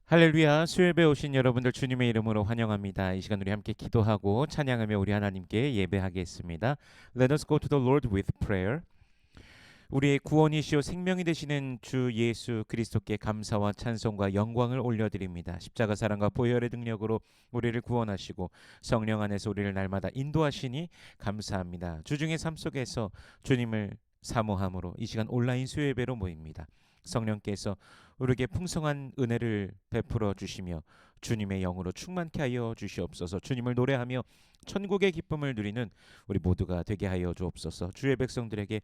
할렐루야. 수요예배 오신 여러분들 주님의 이름으로 환영합니다. 이 시간 우리 함께 기도하고 찬양하며 우리 하나님께 예배하겠습니다. Let us go to the Lord with prayer. 우리의 구원이시오 생명이 되시는 주 예수 그리스도께 감사와 찬송과 영광을 올려드립니다. 십자가 사랑과 보혈의 능력으로 우리를 구원하시고 성령 안에서 우리를 날마다 인도하시니 감사합니다. 주중의 삶 속에서 주님을 사모함으로 이 시간 온라인 수요예배로 모입니다. 성령께서 우리에게 풍성한 은혜를 베풀어 주시며 주님의 영으로 충만케 하여 주시옵소서. 주님을 노래하며 천국의 기쁨을 누리는 우리 모두가 되게 하여 주옵소서. 주의 백성들에게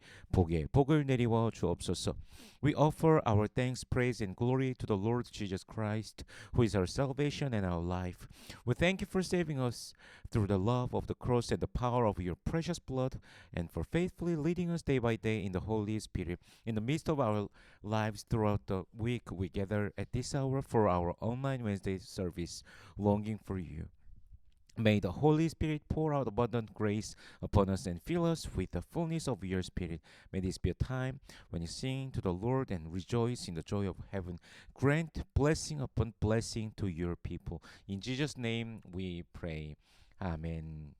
복을 내리워 주옵소서. We offer our thanks, praise and glory to the Lord Jesus Christ, who is our salvation and our life. We thank you for saving us through the love of the cross and the power of your precious blood, and for faithfully leading us day by day in the Holy Spirit. In the midst of our lives throughout the week, we gather at this hour for our online Wednesday service, longing for you. May the Holy Spirit pour out abundant grace upon us and fill us with the fullness of your Spirit. May this be a time when you sing to the Lord and rejoice in the joy of heaven. Grant blessing upon blessing to your people. In Jesus' name we pray. Amen.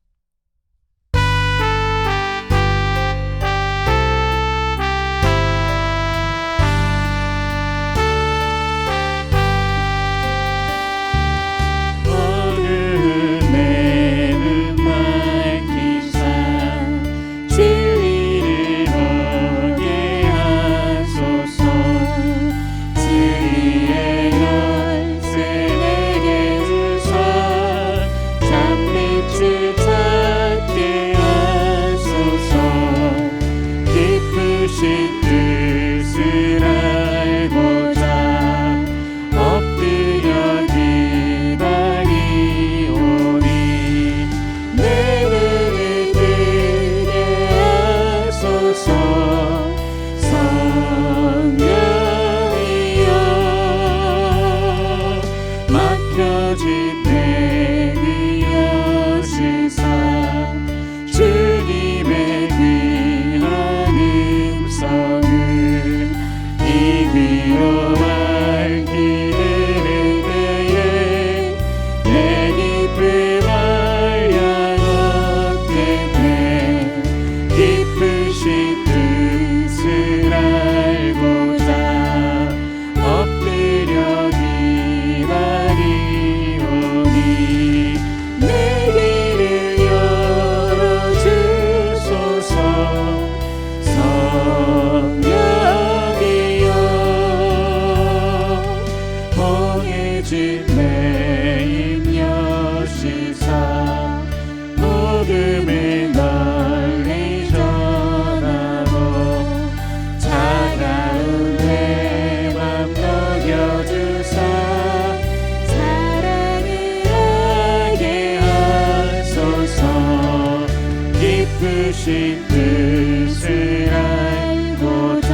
기쁘신 뜻을 알고자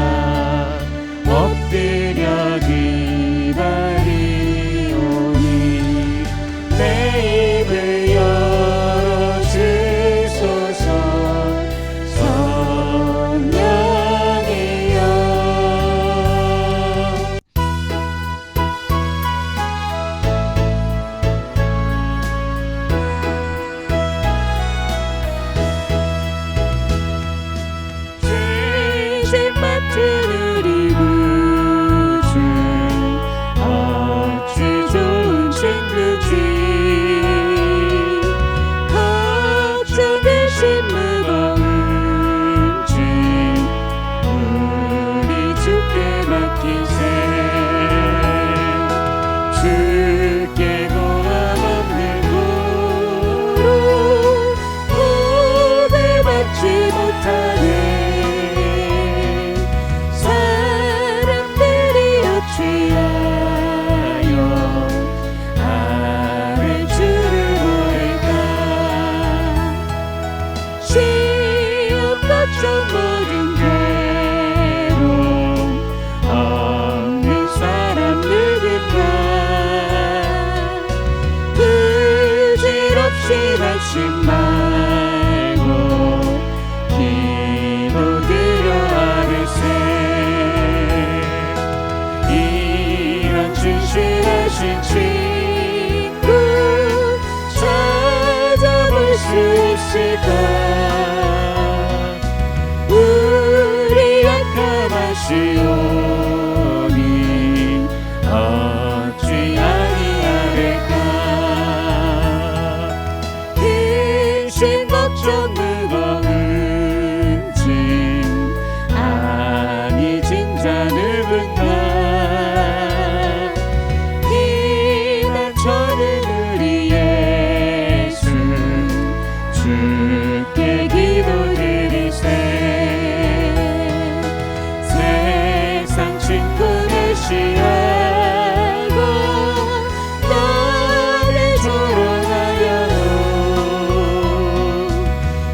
엎드려 기다리오니 내 입을 열어 주소서. 성령이여 죄 맡은 우리 구주 어찌 좋은 친구지. 걱정되신 무거운 짐 우리 주께 맡기세. 주께 고함 없는 고로 구별받지 못하네. 사람들이 어찌하여 아랫줄을 모을까. 시험 걱정 모든 괴로움 없는 사람 누군가. 부질없이 낙심 말고 기도드려 아뢰세. 이런 진실한 가신 친구 찾아볼 수 있을까? 우리 약함하시오니 어찌 아니하리까? 근심 걱정 무거운 짐 아니 진짜 누군가 피난처는 우리 예수 주께 기도드리세. 세상 친구 대시하고 너를 조롱하여도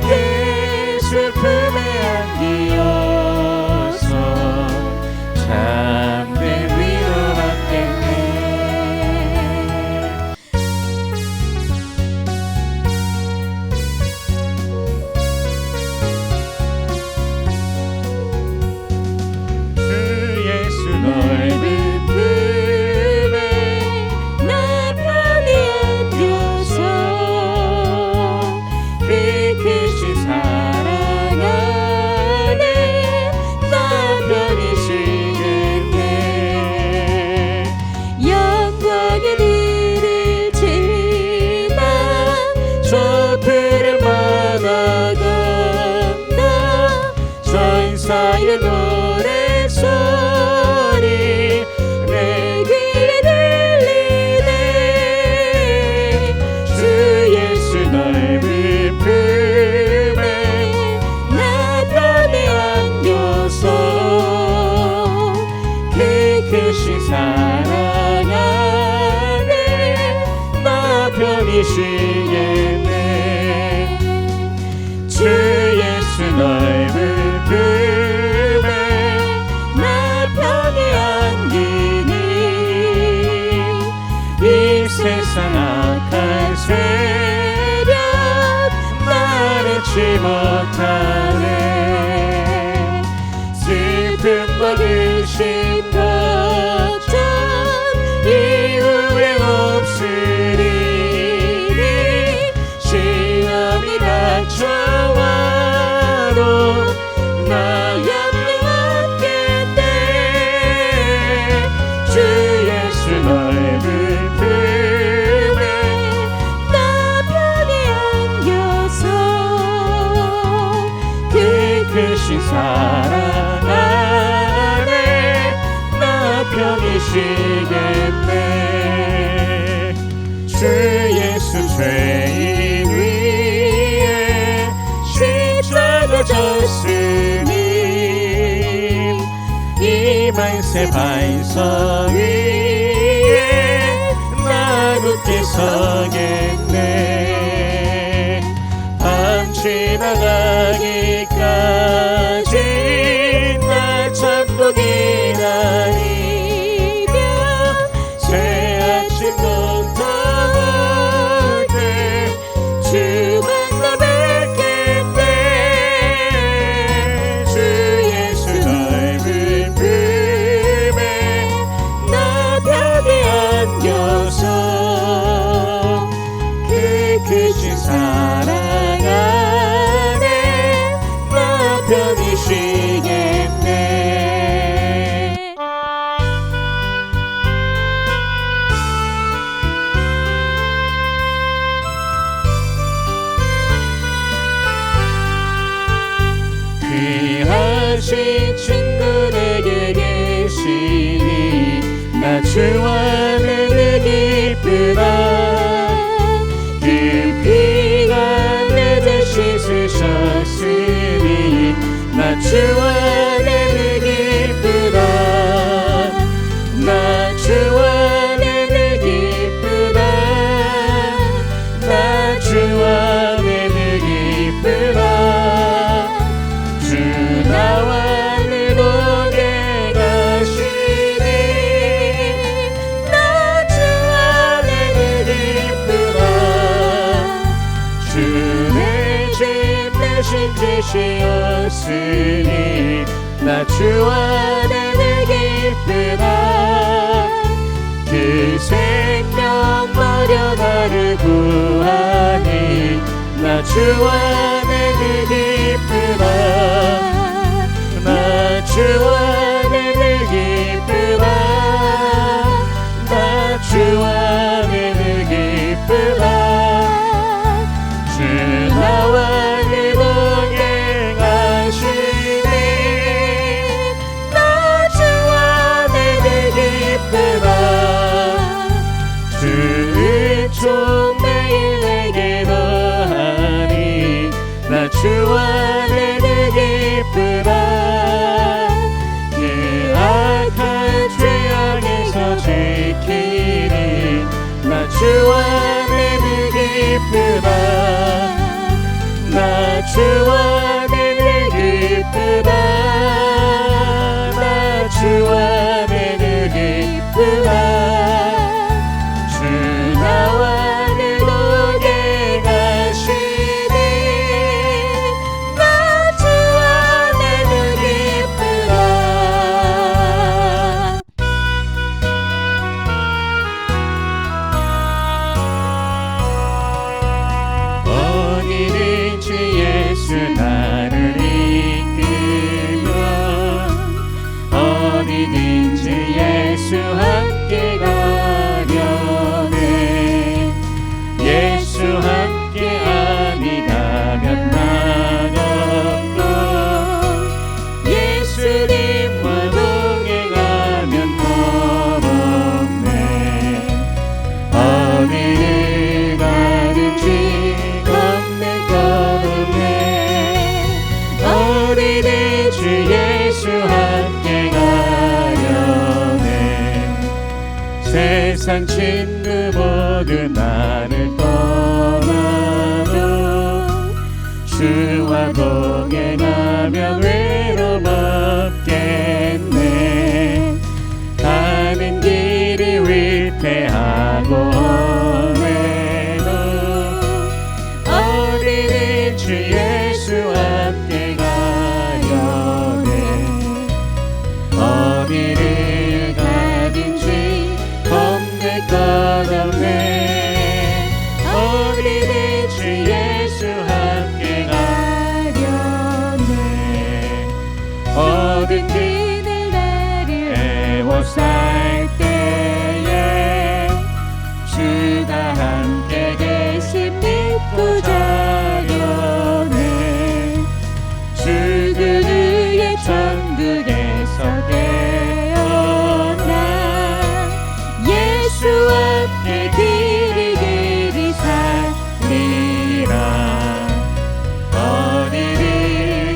예수 품에 안기어서 참된 위로받겠네. 주 예수 넓은 품에 나 편히 안겨서 그 크신 사랑 안에 나 편히 쉬겠네. 영광의 길을 지나 저 푸른마다 건너 전사의 노래소리 내 귀에 들리네. 주 예수 넓은 품에 나 편히 안겨서 그 크신 사랑 안에 나 편히 쉬겠네. 주 예수 넓은 품에 나 편히 안기니 이 세상 악한 세력 나를 치 못하네. 슬픔과 근심 걱정 이후에 없으리니 시험이 닥쳐와도 나 염려없겠네. 주 예수 넓은 품에 나 편히 안겨서 그 크신 사랑 안에 나 편히 쉬겠네. 주 예수 죄인 위에 십자가 졌으니 이 만세 반석 위에 나 굳게 서겠네. 밤 지나가기까지 나 참고 기다리며 새 아침 동터올 때 주 만나 뵙겠네. 주 예수 넓은 품에 나 편히 안겨서 그 크신 사랑 안에 나 편히 쉬겠네. 귀하신 친구 내게 계시니 나 주와 내게 기쁘다. 그 피가 내 죄 씻으셨으니 나 주와 내게 기쁘다. 나 주와 내게 기쁘다. 나 주와 내게 기쁘다. 주 나와 늘 동행 가시니 나 주와 내게 기쁘다. 주 내 죄 대신 지시었으니 나 주와 내게 기쁘다. 그 주 안에 늘 기쁘라 나 주 안에 늘 기쁘라 나 주 안에 늘 기쁘라 주 나와 늘 동행하시니 나 주 안에 늘 기쁘라 주 은총 매일 내게 더하니 나 주 안에 늘 기쁘라 그 악한 죄악에서 지키니 나 주 안에 늘 기쁘라 나 주 안에 늘 기쁘라 나 주 안에 늘 기쁘라 주 나와 늘 동행하시니 나 주 안에 늘 기쁘라 어디든지 예수 나를 이끌면 어디든지 예수 함께 가려네 예수 함께 아니가면 나갑고 예수님과 동행하면 더럽네 어디를 가든지 겁낼 것 없네 어디든지 예수 함께 가려네 세상 친구 모두 나를 떠나도 주와 동행하면 외로움 없겠네 가는 길이 위태하고 험해도 어디든지 예수 함께 가려네 어디를 가든지 겁낼 것 없네 어디든지 예수 함께 가려네 모든 그늘 나를 애워쌀 때에 주가 함께 계심 믿고 자려네 주 그의 천국에서 깨어나 예수 함께 길이 살리라 어디를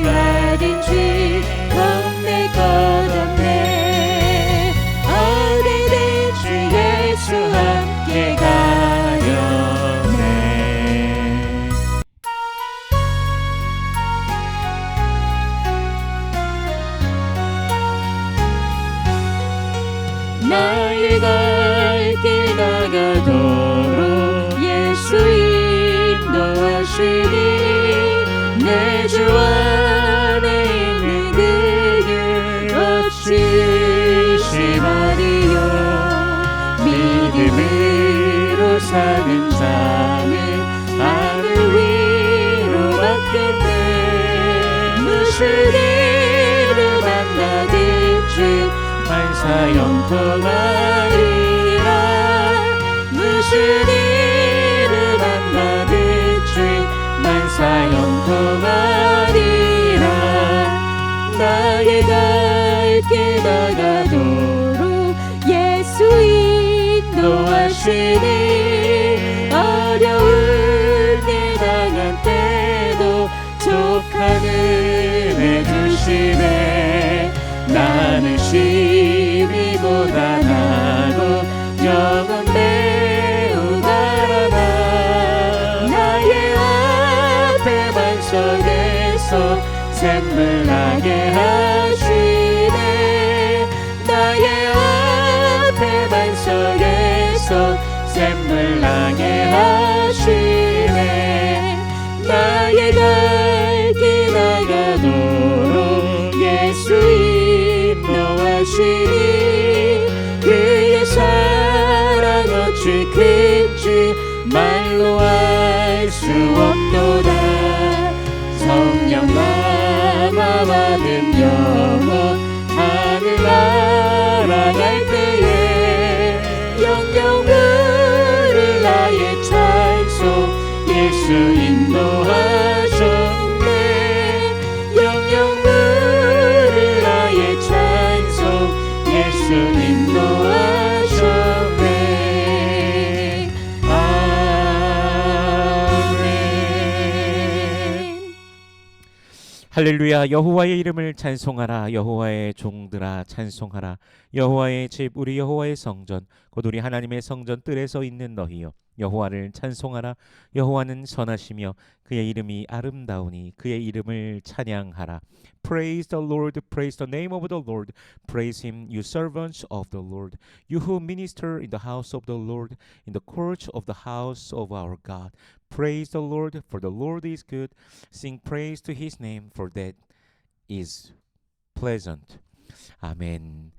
가든지 겁낼 것 없네 어디든지 예수 함께 가려네 나의 갈 길 나가도록 예수 인도하시니 내 주 안에 있는 그를 어찌 심하리요 믿음으로 사는 자는 하늘 위로 받겠네 무슨 일을 만나든지 만사 영통하리라 무슨 일을 만나든지 만사 영통하리라 나의 갈 길 나가도록 예수 인도하시니 어려운 일 당한 때도 족한 은혜 주시네 나는 심히 고단하고 영원 매우 가라나 나의 앞에 반석에서 샘물 나게 하시네 나의 앞에 반석에서 샘물 나게 하시네 나의 갈 길 나가도록 예수 인도하시니 그의 사랑 어찌 큰지 말로 알 알 수 없도다. 성령 남아 받은 영혼 하늘 날아갈 때에 영영 부를 나의 찬송 예수 인도하셨네. 영영 부를 나의 찬송 예수 인도하셨네. 아멘. 할렐루야. 여호와의 이름을 찬송하라. 여호와의 종들아 찬송하라. 여호와의 집 우리 여호와의 성전 곧 우리 하나님의 성전 뜰에서 있는 너희여 여호와를 찬송하라. 여호와는 선하시며 그의 이름이 아름다우니 그의 이름을 찬양하라. Praise the Lord, praise the name of the Lord, praise him, you servants of the Lord, you who minister in the house of the Lord, in the courts of the house of our God. Praise the Lord, for the Lord is good. Sing praise to his name, for that is pleasant. 아멘.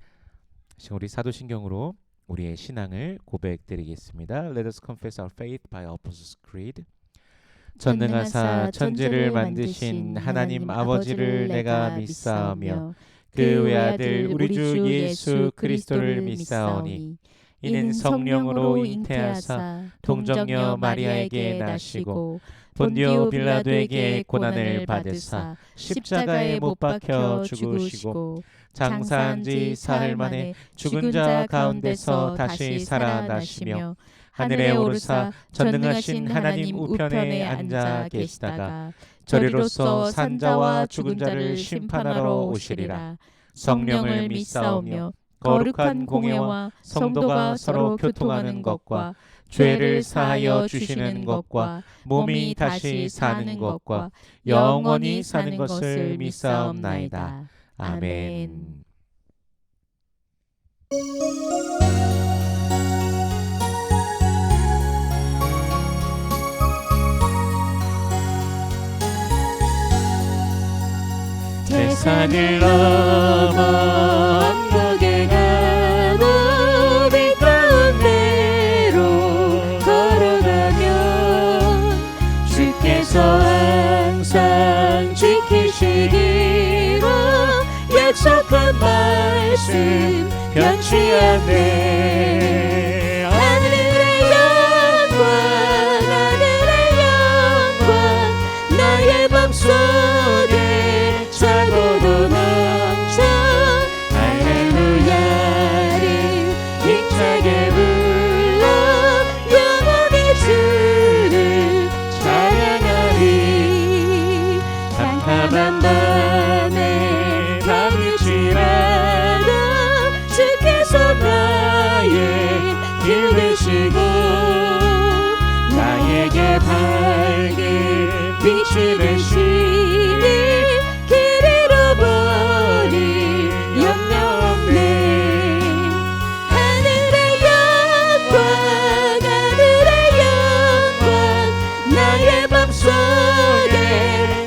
지금 우리 사도신경으로 우리의 신앙을 고백드리겠습니다. Let us confess our faith by Apostles' Creed. 전능하사 천지를 만드신 하나님 아버지를 내가 믿사오며 그 외아들 우리 주 예수 그리스도를 믿사오니 이는 성령으로 잉태하사 동정녀 마리아에게 나시고 본디오 빌라도에게 고난을 받으사 십자가에 못 박혀 죽으시고 장사한 지 사흘 만에 죽은 자 가운데서 다시 살아나시며 하늘에 오르사 전능하신 하나님 우편에 앉아 계시다가 저리로서 산자와 죽은 자를 심판하러 오시리라. 성령을 믿사오며 거룩한 공회와 성도가 서로 교통하는 것과 죄를 사하여 주시는 것과 몸이 다시 사는 것과 영원히 사는 것을 믿사옵나이다. 아멘. 대산을 넘어 언덕에 가고 빛 가운데로 걸어가면 주께서 항상 지키시기로 약속한 말씀 변치 않네. 하늘의 영광 하늘의 영광 나의 맘속에 차고도 넘쳐 할렐루야를 힘차게 불러 영원히 주를 찬양하리. 캄캄한 밤에 밤일지라도 주께서 나의 길 되시고 나에게 밝은 빛이 되시니 길 잃어버릴 염려 없네. 하늘의 영광 하늘의 영광 나의 맘속에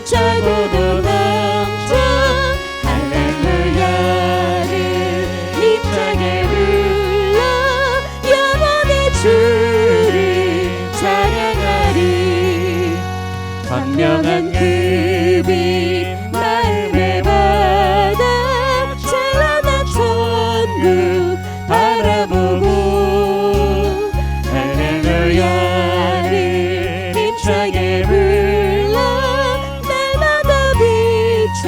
차고도 넘쳐 할렐루야를 힘차게 불러 영원히 주를 찬양하리. 광명한 그 빛 마음에 받아 찬란한 천국 바라보고 할렐루야를 힘차게 불러 날마다 빛에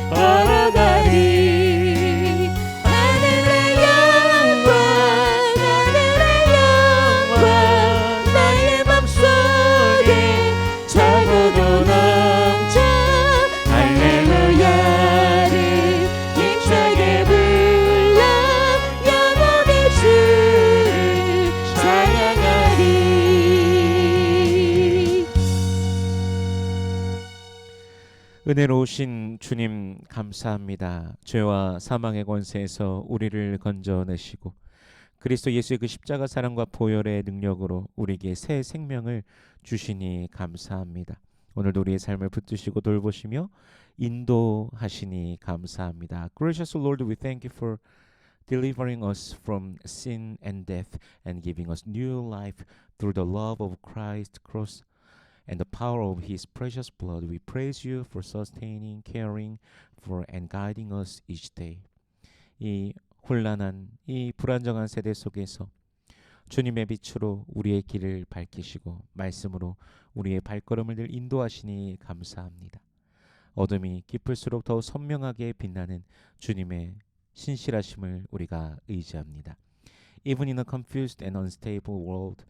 걸어가리. 하늘의 영광 하늘의 영광 나의 맘속에 차고도 넘쳐 할렐루야를 힘차게 불러 영원히 주를 찬양하리. 은혜로우신 주님 감사합니다. 죄와 사망의 권세에서 우리를 건져내시고 그리스도 예수의 그 십자가 사랑과 보혈의 능력으로 우리에게 새 생명을 주시니 감사합니다. 오늘도 우리의 삶을 붙드시고 돌보시며 인도하시니 감사합니다. Gracious Lord, we thank you for delivering us from sin and death and giving us new life through the love of Christ cross and the power of His precious blood. We praise You for sustaining, caring for, and guiding us each day. 이 혼란한, 이 불안정한 세대 속에서 주님의 빛으로 우리의 길을 밝히시고 말씀으로 우리의 발걸음을 늘 인도하시니 감사합니다. 어둠이 깊을수록 더욱 선명하게 빛나는 주님의 신실하심을 우리가 의지합니다. Even in a confused and unstable world,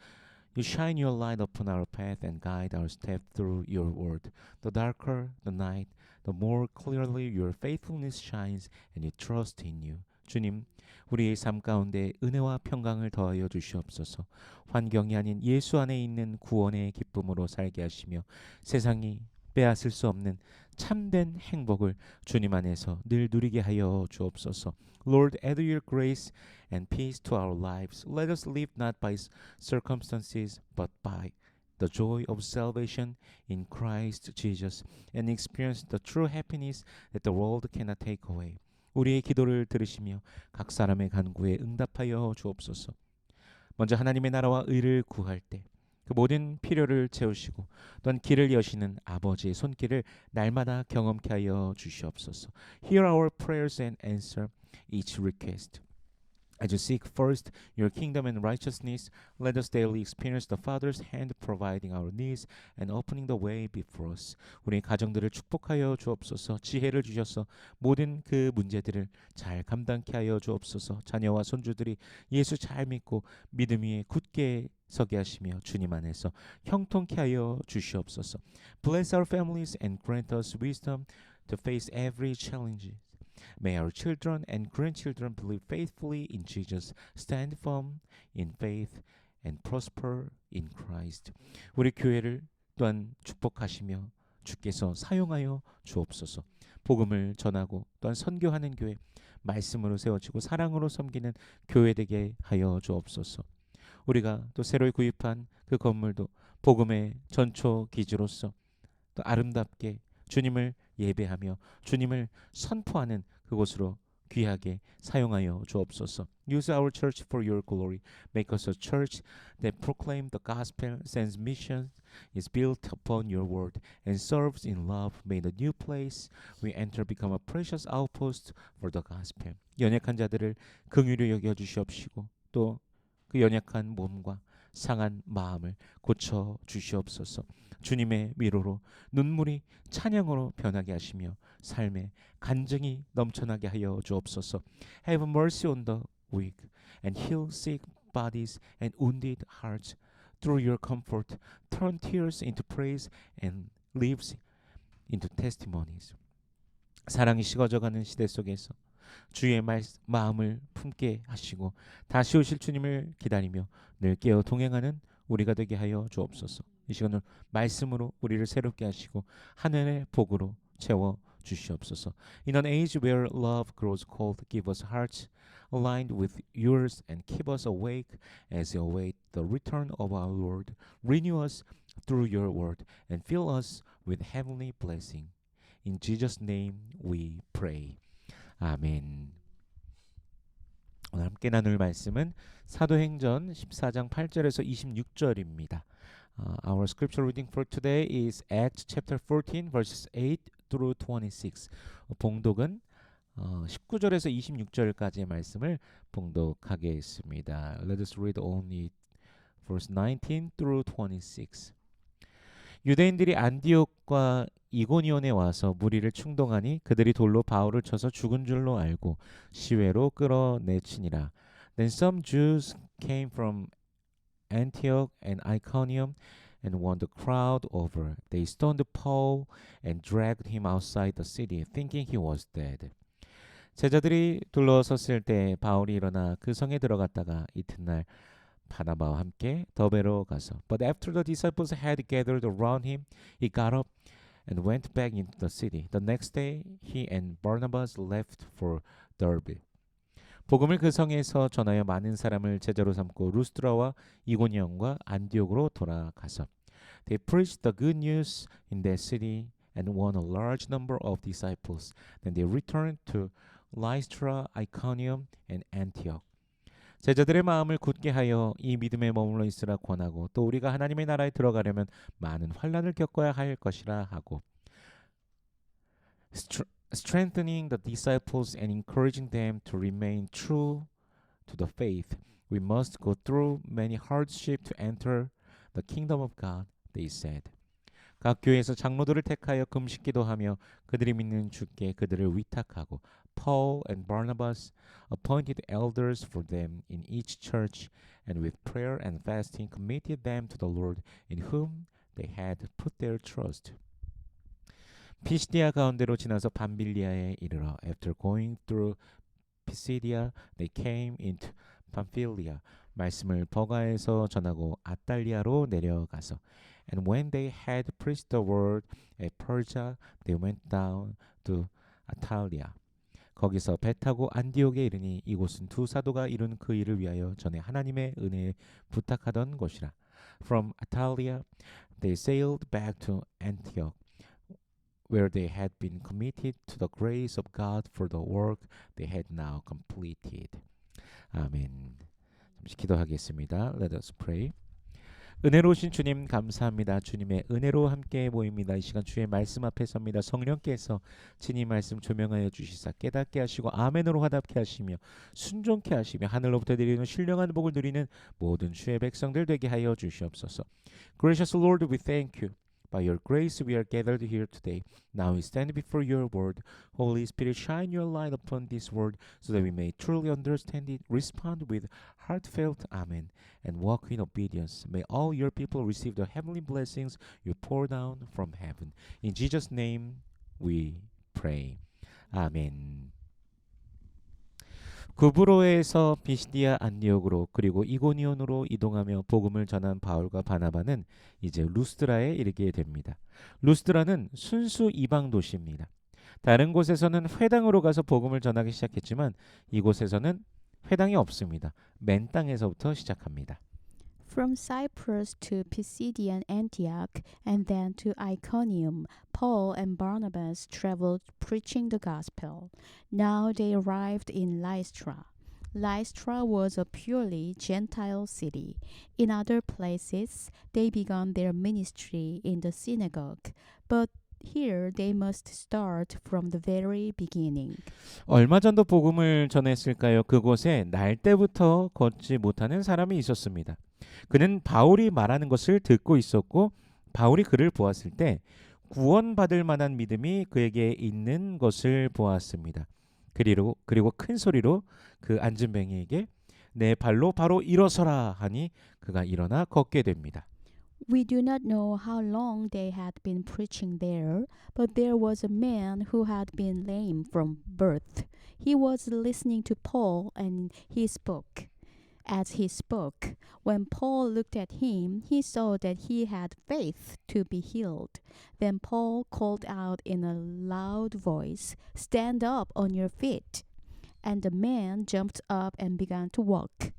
You shine Your light upon our path and guide our step through Your word. The darker the night, the more clearly Your faithfulness shines and we trust in You. 주님, 우리의 삶 가운데 은혜와 평강을 더하여 주시옵소서. 환경이 아닌 예수 안에 있는 구원의 기쁨으로 살게 하시며 세상이 빼앗을 수 없는 참된 행복을 주님 안에서 늘 누리게 하여 주옵소서. Lord, add Your grace and peace to our lives. Let us live not by circumstances, but by the joy of salvation in Christ Jesus, and experience the true happiness that the world cannot take away. 우리의 기도를 들으시며 각 사람의 간구에 응답하여 주옵소서. 먼저 하나님의 나라와 의를 구할 때 그 모든 필요를 채우시고 또한 길을 여시는 아버지의 손길을 날마다 경험케 하여 주시옵소서. Hear our prayers and answer each request. As you seek first Your kingdom and righteousness, let us daily experience the Father's hand providing our needs and opening the way before us. 우리 가정들을 축복하여 주옵소서. 지혜를 주셔서 모든 그 문제들을 잘 감당케 하여 주옵소서. 자녀와 손주들이 예수 잘 믿고 믿음 위에 굳게 서게 하시며 주님 안에서 형통케 하여 주시옵소서. Bless our families and grant us wisdom to face every challenge. May our children and grandchildren believe faithfully in Jesus, stand firm in faith, and prosper in Christ. 우리 교회를 또한 축복하시며 주께서 사용하여 주옵소서. 복음을 전하고 또한 선교하는 교회, 말씀으로 세워지고 사랑으로 섬기는 교회 되게 하여 주옵소서. 우리가 또 새로 구입한 그 건물도 복음의 전초 기지로서 또 아름답게 주님을 예배하며 주님을 선포하는 그곳으로 귀하게 사용하여 주옵소서. Use our church for Your glory. Make us a church that proclaims the gospel, sends missions, is built upon Your word, and serves in love. May the new place we enter become a precious outpost for the gospel. 연약한 자들을 긍휼히 여겨 주시옵시고 또 그 연약한 몸과 상한 마음을 고쳐 주시옵소서. 주님의 위로로 눈물이 찬양으로 변하게 하시며 삶의 간증이 넘쳐나게 하여 주옵소서. Have mercy on the weak and heal sick bodies and wounded hearts. Through Your comfort, turn tears into praise and lives into testimonies. 사랑이 식어져가는 시대 속에서 주의 마음을 품게 하시고 다시 오실 주님을 기다리며 늘 깨어 동행하는 우리가 되게 하여 주옵소서. 이 시간을 말씀으로 우리를 새롭게 하시고 하늘의 복으로 채워 주시옵소서. In an age where love grows cold, give us hearts aligned with Yours and keep us awake as we await the return of our Lord. Renew us through Your word and fill us with heavenly blessing. In Jesus' name we pray. 아멘. 오늘 함께 나눌 말씀은 사도행전 14장 8절에서 26절입니다. Our scripture reading for today is Acts chapter 14 verses 8 through 26. 봉독은 19절에서 26절까지의 말씀을 봉독하겠습니다. Let us read only verse 19 through 26. 유대인들이 안디옥과 이고니온에 와서 무리를 충동하니 그들이 돌로 바울을 쳐서 죽은 줄로 알고 시외로 끌어내치니라. Then some Jews came from Antioch and Iconium and won the crowd over. They stoned Paul and dragged him outside the city, thinking he was dead. 제자들이 둘러섰을 때 바울이 일어나 그 성에 들어갔다가 이튿날 바나바와 함께 더베로 가서 But after the disciples had gathered around him, he got up and went back into the city. The next day, he and Barnabas left for Derbe. 복음을 그 성에서 전하여 많은 사람을 제자로 삼고 루스드라와 이고니온과 안디옥으로 돌아가서 They preached the good news in that city and won a large number of disciples. Then they returned to Lystra, Iconium, and Antioch. 제자들의 마음을 굳게 하여 이 믿음에 머물러 있으라 권하고 또 우리가 하나님의 나라에 들어가려면 많은 환난을 겪어야 할 것이라 하고 strengthening the disciples and encouraging them to remain true to the faith. We must go through many hardships to enter the kingdom of God, they said. 각 교회에서 장로들을 택하여 금식기도하며 그들이 믿는 주께 그들을 위탁하고 Paul and Barnabas appointed elders for them in each church and with prayer and fasting committed them to the Lord in whom they had put their trust. 피시디아 가운데로 지나서 밤빌리아에 이르러 after going through Pisidia they came into Pamphylia. 말씀을 버가에서 전하고 아탈리아로 내려가서 And when they had preached the word at Persia, they went down to Attalia. 거기서 배 타고 안디옥에 이르니 이곳은 두 사도가 이룬 그 일을 위하여 전에 하나님의 은혜에 부탁하던 곳이라. From Attalia, they sailed back to Antioch, where they had been committed to the grace of God for the work they had now completed. 아멘. 잠시 기도하겠습니다. Let us pray. 은혜로우신 주님 감사합니다. 주님의 은혜로 함께 모입니다. 이 시간 주의 말씀 앞에 섭니다. 성령께서 친히 말씀 조명하여 주시사 깨닫게 하시고 아멘으로 화답케 하시며 순종케 하시며 하늘로부터 내리는 신령한 복을 누리는 모든 주의 백성들 되게 하여 주시옵소서. Gracious Lord, we thank you. By your grace we are gathered here today. Now we stand before your word. Holy Spirit, shine your light upon this word so that we may truly understand it, respond with heartfelt amen, and walk in obedience. May all your people receive the heavenly blessings you pour down from heaven. In Jesus' name we pray. 아멘. 구브로에서 비시디아 안디옥으로 그리고 이고니온으로 이동하며 복음을 전한 바울과 바나바는 이제 루스드라에 이르게 됩니다. 루스드라는 순수 이방 도시입니다. 다른 곳에서는 회당으로 가서 복음을 전하기 시작했지만 이곳에서는 회당이 없습니다. 맨 땅에서부터 시작합니다. From Cyprus to Pisidian Antioch and then to Iconium, Paul and Barnabas traveled preaching the gospel. Now they arrived in Lystra. Lystra was a purely Gentile city. In other places, they began their ministry in the synagogue, but here they must start from the very beginning. 얼마 전도 복음을 전했을까요? 그곳에 날 때부터 걷지 못하는 사람이 있었습니다. 그는 바울이 말하는 것을 듣고 있었고 바울이 그를 보았을 때 구원받을 만한 믿음이 그에게 있는 것을 보았습니다. 그리고 큰 소리로 그 앉은 뱅이에게 내 발로 바로 일어서라 하니 그가 일어나 걷게 됩니다. We do not know how long they had been preaching there, but there was a man who had been lame from birth. He was listening to Paul and he spoke. As he spoke, when Paul looked at him, he saw that he had faith to be healed. Then Paul called out in a loud voice, "Stand up on your feet." And the man jumped up and began to walk.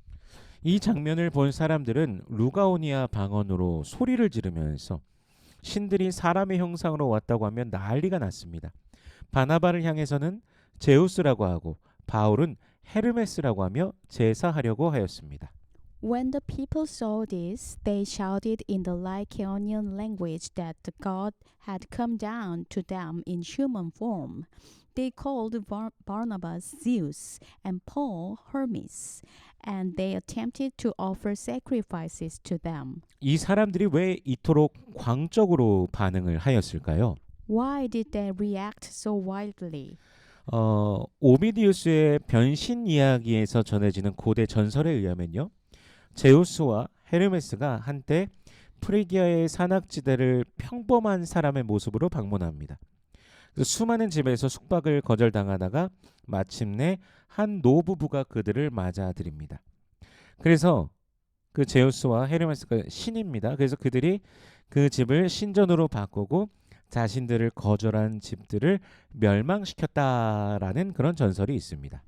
이 장면을 본 사람들은 루가오니아 방언으로 소리를 지르면서 신들이 사람의 형상으로 왔다고 하면 난리가 났습니다. 바나바를 향해서는 제우스라고 하고 바울은 헤르메스라고 하며 제사하려고 하였습니다. When the people saw this, they shouted in the Lycaonian language that the God had come down to them in human form. They called Barnabas Zeus and Paul Hermes, and they attempted to offer sacrifices to them. 이 사람들이 왜 이토록 광적으로 반응을 하였을까요? Why did they react so wildly? 오비디우스의 변신 이야기에서 전해지는 고대 전설에 의하면요. 제우스와 헤르메스가 한때 프리기아의 산악지대를 평범한 사람의 모습으로 방문합니다. 수많은 집에서 숙박을 거절당하다가 마침내 한 노부부가 그들을 맞아들입니다. 그래서 그 제우스와 헤르메스가 신입니다. 그래서 그들이 그 집을 신전으로 바꾸고 자신들을 거절한 집들을 멸망시켰다라는 그런 전설이 있습니다.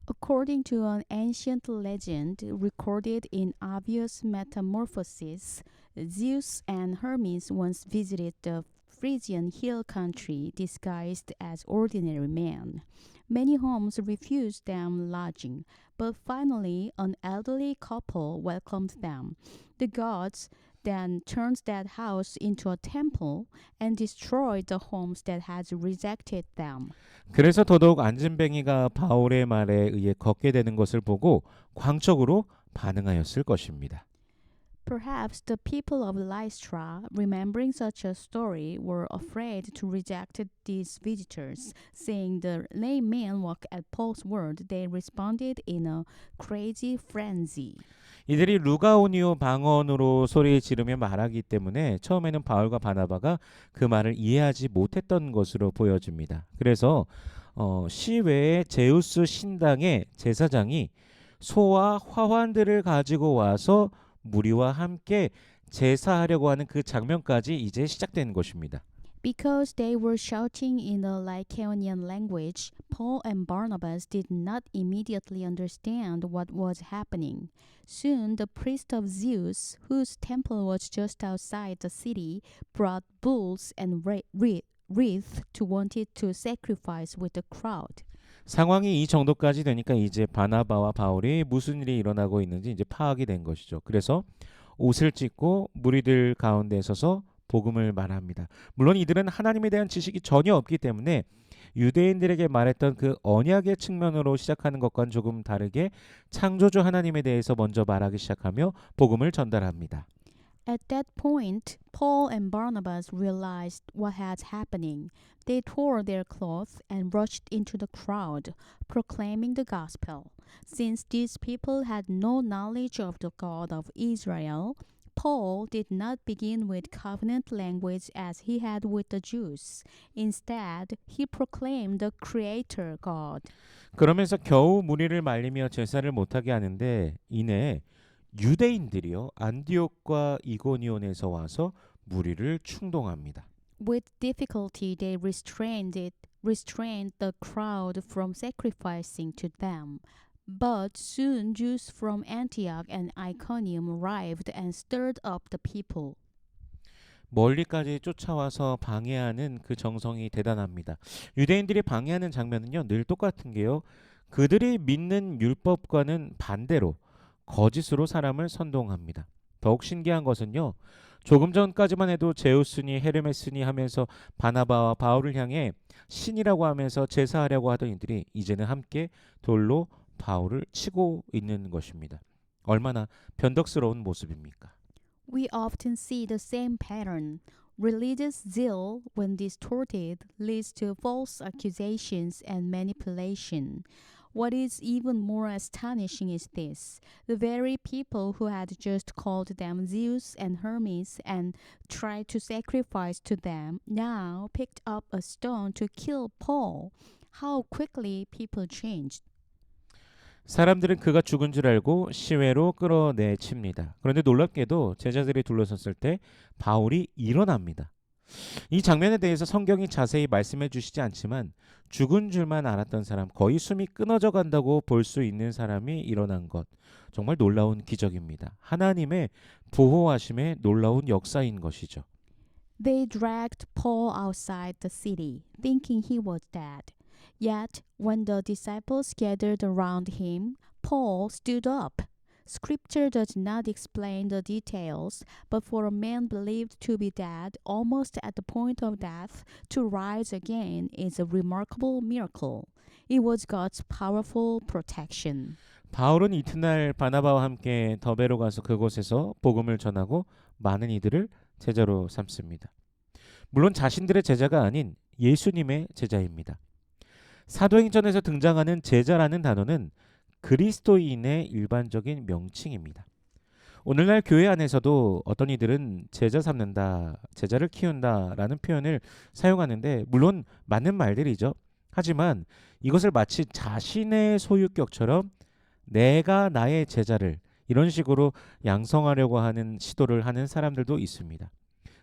According to an ancient legend recorded in Avius Metamorphoses, Zeus and Hermes once visited the Frisian hill country disguised as ordinary men. Many homes refused them lodging, but finally an elderly couple welcomed them. The gods then turned that house into a temple and destroyed the homes that had rejected them. 그래서 더더욱 안진뱅이가 바울의 말에 의해 걷게 되는 것을 보고 광적으로 반응하였을 것입니다. Perhaps the people of Lystra, remembering such a story, were afraid to reject these visitors. Seeing the lame man walk at Paul's word, they responded in a crazy frenzy. 이들이 루가오니오 방언으로 소리 지르며 말하기 때문에 처음에는 바울과 바나바가 그 말을 이해하지 못했던 것으로 보여집니다. 그래서 시외의 제우스 신당의 제사장이 소와 화환들을 가지고 와서 무리와 함께 제사하려고 하는 그 장면까지 이제 시작된 것입니다. Because they were shouting in the Lycaonian language, Paul and Barnabas did not immediately understand what was happening. Soon the priest of Zeus, whose temple was just outside the city, brought bulls and wreaths to wanted to sacrifice with the crowd. 상황이 이 정도까지 되니까 이제 바나바와 바울이 무슨 일이 일어나고 있는지 이제 파악이 된 것이죠. 그래서 옷을 찢고 무리들 가운데 서서 복음을 말합니다. 물론 이들은 하나님에 대한 지식이 전혀 없기 때문에 유대인들에게 말했던 그 언약의 측면으로 시작하는 것과는 조금 다르게 창조주 하나님에 대해서 먼저 말하기 시작하며 복음을 전달합니다. At that point, Paul and Barnabas realized what had happening. They tore their clothes and rushed into the crowd, proclaiming the gospel. Since these people had no knowledge of the God of Israel, Paul did not begin with covenant language as he had with the Jews. Instead, he proclaimed the Creator God. 그러면서 겨우 무리를 말리며 제사를 못하게 하는데 이내 유대인들이요 안디옥과 이고니온에서 와서 무리를 충동합니다. With difficulty, they restrained the crowd from sacrificing to them. But soon Jews from Antioch and Iconium arrived and stirred up the people. 멀리까지 쫓아와서 방해하는 그 정성이 대단합니다. 유대인들이 방해하는 장면은요 늘 똑같은 게요. 그들이 믿는 율법과는 반대로 거짓으로 사람을 선동합니다. 더욱 신기한 것은요. 조금 전까지만 해도 제우스니 헤르메스니 하면서 바나바와 바울을 향해 신이라고 하면서 제사하려고 하던 이들이 이제는 함께 돌로 바울을 치고 있는 것입니다. 얼마나 변덕스러운 모습입니까? We often see the same pattern. Religious zeal, when distorted, leads to false accusations and manipulation. What is even more astonishing is this. The very people who had just called them Zeus and Hermes and tried to sacrifice to them now picked up a stone to kill Paul. How quickly people changed. 사람들은 그가 죽은 줄 알고 시외로 끌어내칩니다. 그런데 놀랍게도 제자들이 둘러섰을 때 바울이 일어납니다. 이 장면에 대해서 성경이 자세히 말씀해 주시지 않지만 죽은 줄만 알았던 사람, 거의 숨이 끊어져 간다고 볼 수 있는 사람이 일어난 것, 정말 놀라운 기적입니다. 하나님의 보호하심의 놀라운 역사인 것이죠. They dragged Paul outside the city, thinking he was dead. Yet, when the disciples gathered around him, Paul stood up. Scripture does not explain the details, but for a man believed to be dead, almost at the point of death, to rise again is a remarkable miracle. It was God's powerful protection. 바울은 이튿날 바나바와 함께 더베로 가서 그곳에서 복음을 전하고 많은 이들을 제자로 삼습니다. 물론 자신들의 제자가 아닌 예수님의 제자입니다. 사도행전에서 등장하는 제자라는 단어는 그리스도인의 일반적인 명칭입니다. 오늘날 교회 안에서도 어떤 이들은 제자 삼는다, 제자를 키운다라는 표현을 사용하는데 물론 맞는 말들이죠. 하지만 이것을 마치 자신의 소유격처럼 내가 나의 제자를 이런 식으로 양성하려고 하는 시도를 하는 사람들도 있습니다.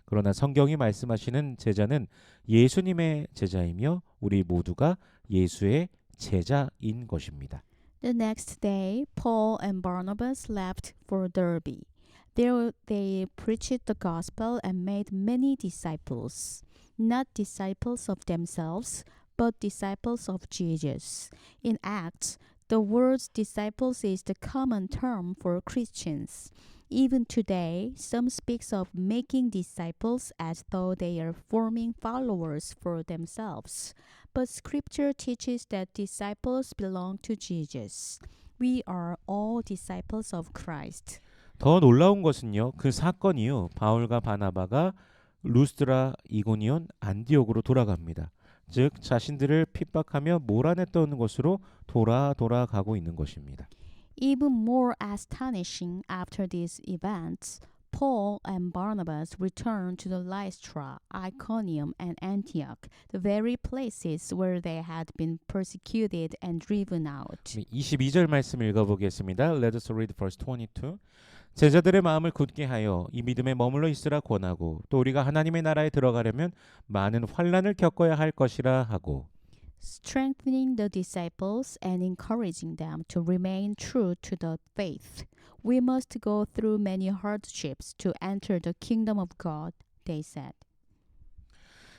그러나 성경이 말씀하시는 제자는 예수님의 제자이며 우리 모두가 예수의 제자인 것입니다. The next day, Paul and Barnabas left for Derbe. There they preached the gospel and made many disciples, not disciples of themselves, but disciples of Jesus. In Acts, The word disciples is the common term for Christians. Even today, some speaks of making disciples as though they are forming followers for themselves. But scripture teaches that disciples belong to Jesus. We are all disciples of Christ. 더 놀라운 것은요. 그 사건 이후 바울과 바나바가 루스드라, 이고니온, 안디옥으로 돌아갑니다. 즉 자신들을 핍박하며 몰아냈던 곳으로 돌아가고 있는 것입니다. Even more astonishing after these events, Paul and Barnabas returned to the Lystra, Iconium, and Antioch, the very places where they had been persecuted and driven out. 22절 말씀 읽어보겠습니다. Let us read verse 22. 제자들의 마음을 굳게 하여 이 믿음에 머물러 있으라 권하고 또 우리가 하나님의 나라에 들어가려면 많은 환난을 겪어야 할 것이라 하고 Strengthening the disciples and encouraging them to remain true to the faith. We must go through many hardships to enter the kingdom of God, they said.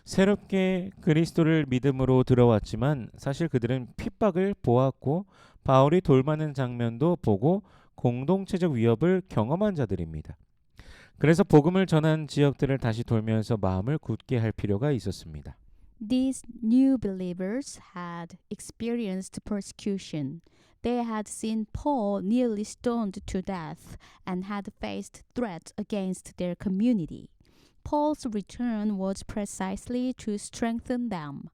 새롭게 그리스도를 믿음으로 들어왔지만 사실 그들은 핍박을 보았고 바울이 돌맞는 장면도 보고 공동체적 위협을 경험한 자들입니다. 그래서 복음을 전한 지역들을 다시 돌면서 마음을 굳게 할 필요가 있었습니다. These new believers had experienced persecution. They had seen Paul nearly stoned to death and had faced threats against their community. Paul's return was precisely to strengthen them.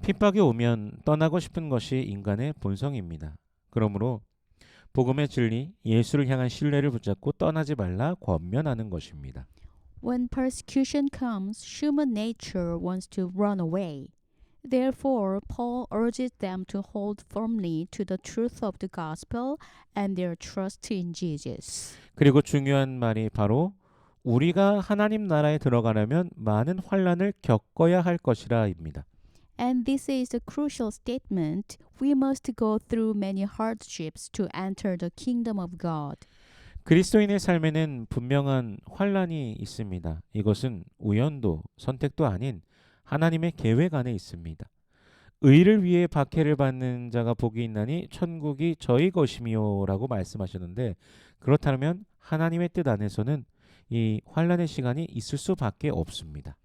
핍박이 오면 떠나고 싶은 것이 인간의 본성입니다. 그러므로 복음의 진리, 예수를 향한 신뢰를 붙잡고 떠나지 말라 권면하는 것입니다. When persecution comes, human nature wants to run away. Therefore, Paul urges them to hold firmly to the truth of the gospel and their trust in Jesus. 그리고 중요한 말이 바로 우리가 하나님 나라에 들어가려면 많은 환난을 겪어야 할 것이라입니다. And this is a crucial statement. We must go through many hardships to enter the kingdom of God. 그리스도인의 삶에는 분명한 환난이 있습니다. 이것은 우연도 선택도 아닌 하나님의 계획 안에 있습니다. 의를 위해 박해를 받는 자가 복이 있나니 천국이 저희 것이미요라고 말씀하셨는데 그렇다면 하나님의 뜻 안에서는 이 환난의 시간이 있을 수밖에 없습니다.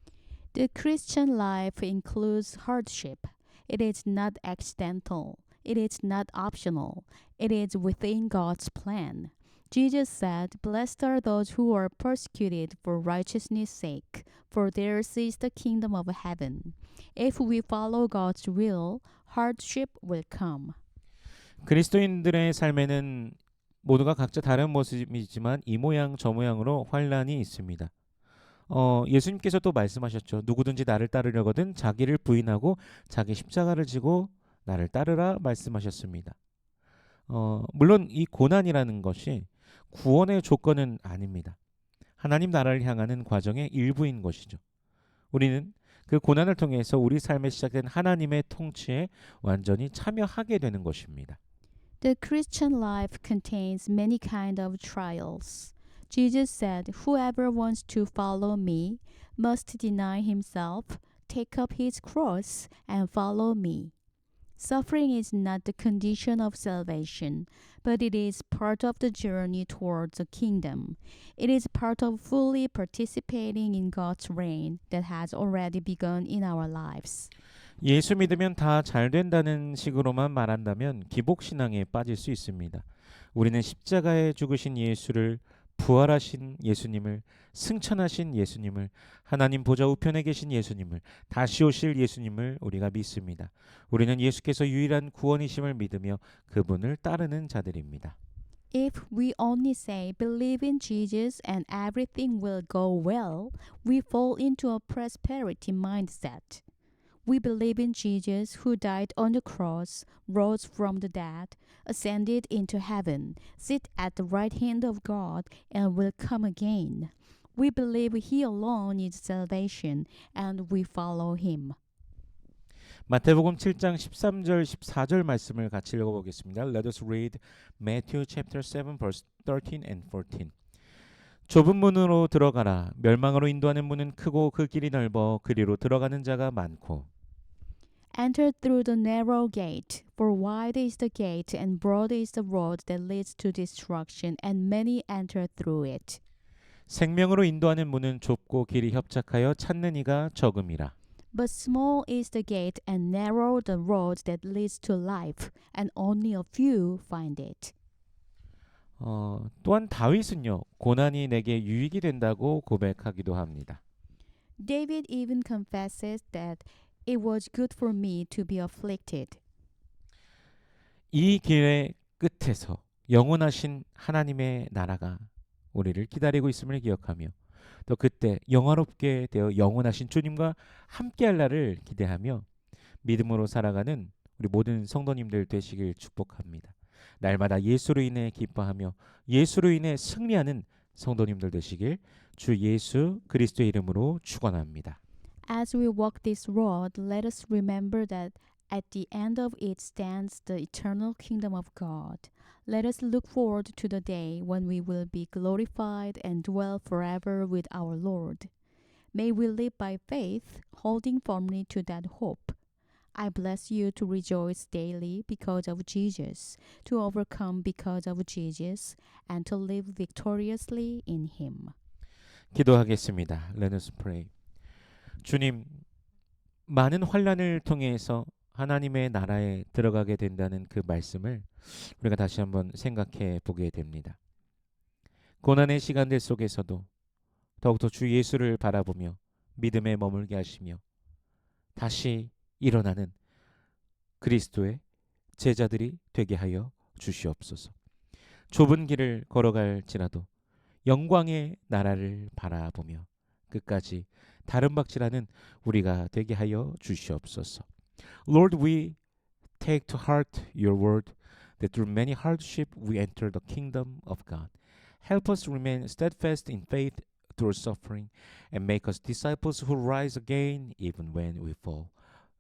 The Christian life includes hardship. It is not accidental. It is not optional. It is within God's plan. Jesus said, "Blessed are those who are persecuted for righteousness' sake, for theirs is the kingdom of heaven." If we follow God's will, hardship will come. 그리스도인들의 삶에는 모두가 각자 다른 모습이지만 이 모양 저 모양으로 환난이 있습니다. 예수님께서 또 말씀하셨죠. 누구든지 나를 따르려거든 자기를 부인하고 자기 십자가를 지고 나를 따르라 말씀하셨습니다. 물론 이 고난이라는 것이 구원의 조건은 아닙니다. 하나님 나라를 향하는 과정의 일부인 것이죠. 우리는 그 고난을 통해서 우리 삶에 시작된 하나님의 통치에 완전히 참여하게 되는 것입니다. The Christian life contains many kinds of trials. Jesus said, "Whoever wants to follow me must deny himself, take up his cross, and follow me." Suffering is not the condition of salvation, but it is part of the journey towards the kingdom. It is part of fully participating in God's reign that has already begun in our lives. 예수 믿으면 다 잘 된다는 식으로만 말한다면 기복신앙에 빠질 수 있습니다. 우리는 십자가에 죽으신 예수를 부활하신 예수님을 승천하신 예수님을 하나님 보좌 우편에 계신 예수님을 다시 오실 예수님을 우리가 믿습니다. 우리는 예수께서 유일한 구원이심을 믿으며 그분을 따르는 자들입니다. If we only say believe in Jesus and everything will go well, we fall into a prosperity mindset. We believe in Jesus who died on the cross, rose from the dead, ascended into heaven, sit at the right hand of God, and will come again. We believe He alone is salvation, and we follow Him. 마태복음 7장 13절 14절 말씀을 같이 읽어보겠습니다. Let us read Matthew chapter 7 verse 13 and 14. 좁은 문으로 들어가라. 멸망으로 인도하는 문은 크고 그 길이 넓어 그리로 들어가는 자가 많고. Enter through the narrow gate, for wide is the gate and broad is the road that leads to destruction, and many enter through it. 생명으로 인도하는 문은 좁고 길이 협착하여 찾는 이가 적음이라. But small is the gate and narrow the road that leads to life, and only a few find it. 또한 다윗은요, 고난이 내게 유익이 된다고 고백하기도 합니다. David even confesses that it was good for me to be afflicted. 이 길의 끝에서 영원하신 하나님의 나라가 우리를 기다리고 있음을 기억하며 또 그때 영화롭게 되어 영원하신 주님과 함께할 날을 기대하며 믿음으로 살아가는 우리 모든 성도님들 되시길 축복합니다. 날마다 예수로 인해 기뻐하며 예수로 인해 승리하는 성도님들 되시길 주 예수 그리스도의 이름으로 축원합니다. As we walk this road, let us remember that at the end of it stands the eternal kingdom of God. Let us look forward to the day when we will be glorified and dwell forever with our Lord. May we live by faith, holding firmly to that hope. I bless you to rejoice daily because of Jesus, to overcome because of Jesus, and to live victoriously in Him. 기도하겠습니다. Let us pray. 주님, 많은 환난을 통해서 하나님의 나라에 들어가게 된다는 그 말씀을 우리가 다시 한번 생각해 보게 됩니다. 고난의 시간들 속에서도 더욱더 주 예수를 바라보며 믿음에 머물게 하시며 다시 일어나는 그리스도의 제자들이 되게 하여 주시옵소서. 좁은 길을 걸어갈지라도 영광의 나라를 바라보며 끝까지 다른 박질하는 우리가 되게 하여 주시옵소서. Lord, we take to heart your word that through many hardship we enter the kingdom of God. Help us remain steadfast in faith through suffering and make us disciples who rise again even when we fall.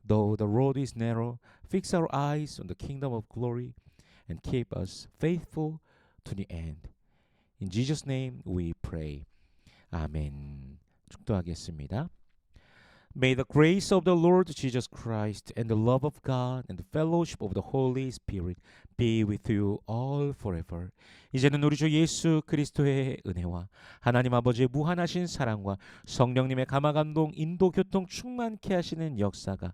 Though the road is narrow, fix our eyes on the kingdom of glory and keep us faithful to the end. In Jesus' name we pray. 아멘. 축도하겠습니다. May the grace of the Lord Jesus Christ and the love of God and the fellowship of the Holy Spirit be with you all forever. 이제는 우리 주 예수 그리스도의 은혜와 하나님 아버지의 무한하신 사랑과 성령님의 감화감동 인도 교통 충만케 하시는 역사가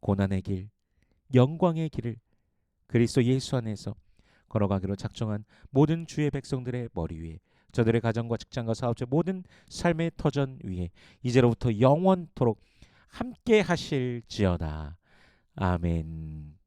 고난의 길, 영광의 길을 그리스도 예수 안에서 걸어가기로 작정한 모든 주의 백성들의 머리 위에 저들의 가정과 직장과 사업체 모든 삶의 터전 위에 이제로부터 영원토록 함께 하실지어다. 아멘.